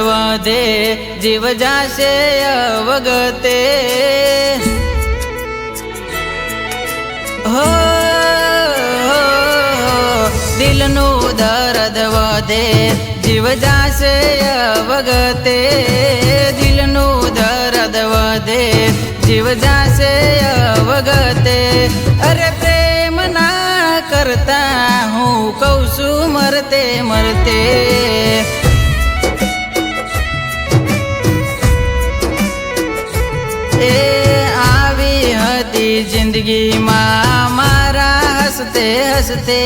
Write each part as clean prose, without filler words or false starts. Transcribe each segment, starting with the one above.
વધે જીવ જાશે અવગતે હો દિલનું દર્દ વધે જીવ જાશે અવગતે દિલનું દર્દ વધે જીવ જાશે અવગતે અરે પ્રેમ ના કરતા હું કહું છું મરતે મરતે આવી હતી જિંદગીમાં મારા હસતે હસતે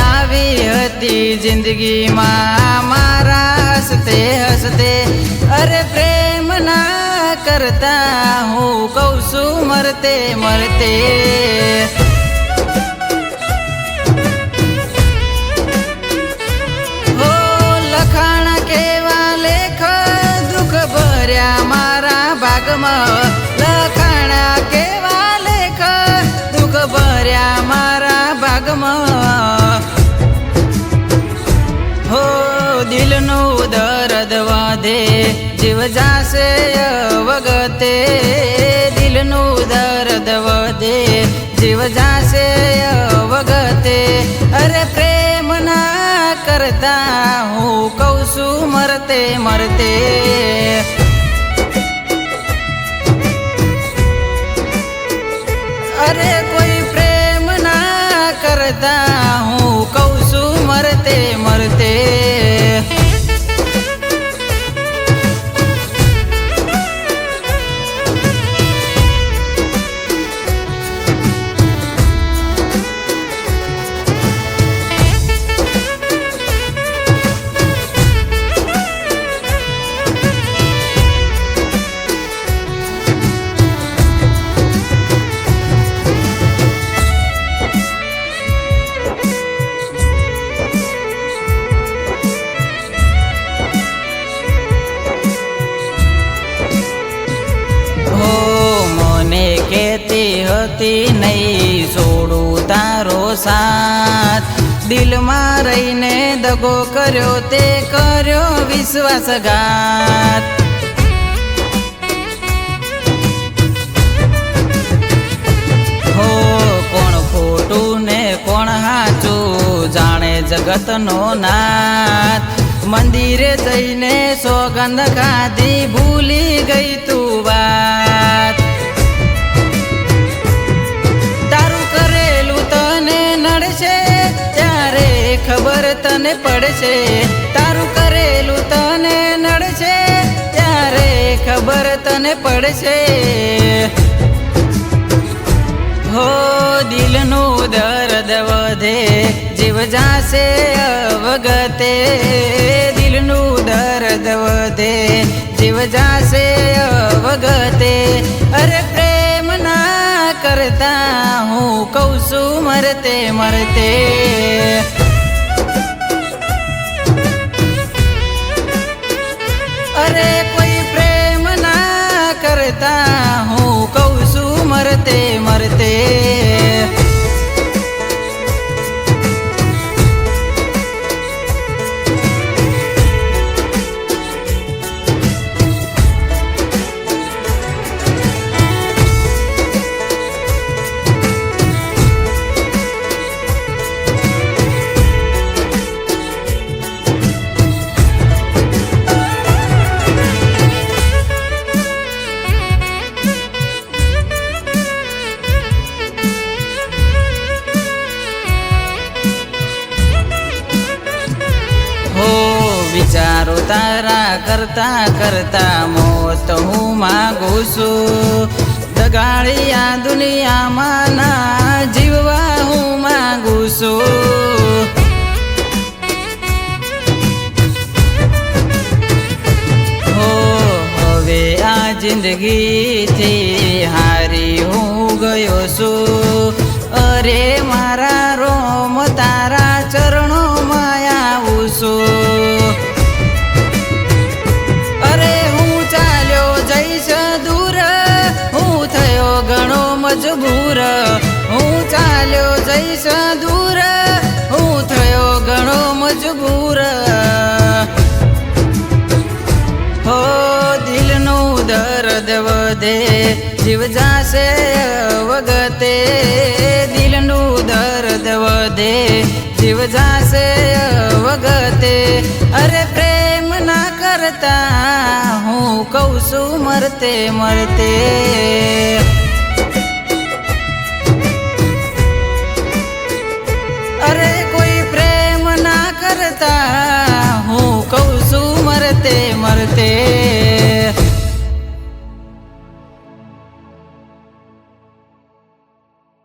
આવી હતી જિંદગીમાં મારા હસતે હસતે અરે પ્રેમ ના કરતા હું કહું છું મરતે મરતે હો લખાણ કેવા લેખ દુઃખ ભર્યા મારા ભાગમાં લખાણા કેવા લેખ દુઃખ ભર્યા મારા ભાગમાં હો દિલનું દર્દ વધે જીવ જાશે અવગતે દિલનું દર્દ વધે જીવ જાશે અવગતે અરે પ્રેમ ના કરતા હું કહું છું મરતે મરતે અરે કોઈ પ્રેમ ના કરતા હું કહું છું મરતે મરતે હતી નહીં છોડું તારો સાથ દિલમાં રહીને દગો કર્યો તે કર્યો વિશ્વાસઘાત હો કોણ ખોટું ને કોણ હાચું જાણે જગતનો નાથ મંદિરે જઈને સોગંદ ખાધી ભૂલી ગઈ તું વાત ખબર તને પડશે તારું કરેલું તને નડશે ત્યારે ખબર તને પડશે હો દિલનું દર્દ વધે જીવ જાશે અવગતે દિલનું દર્દ વધે જીવ જાશે અવગતે અરે પ્રેમ ના કરતા હું કહું છું મરતે મરતે અરે કોઈ પ્રેમ ના કરતા હું કહું છું મરતે મરતે વિચારો તારા કરતા કરતા મોત હું માગું છું દગાડિયા દુનિયામાં ના જીવવા હું માંગુ છું. હો હવે આ જિંદગીથી હારી હું ગયો છું. અરે મારા રોમ તારા ચરણોમાં આવું છું. અરે હું ચાલ્યો જઈશ દૂર, હું થયો ઘણો મજબૂર. હું ચાલ્યો જઈશ દૂર, હું થયો ઘણો મજબૂર. હો દિલનું દર્દ વધે જીવ જાશે વગતે. દિલનું દર્દ વધે જીવ જાશે વગતે. અરે પ્રેમ ના કરતા હું કહું છું મરતે મરતે. અરે કોઈ પ્રેમ ના કરતા હું કહું છું મરતે મરતે.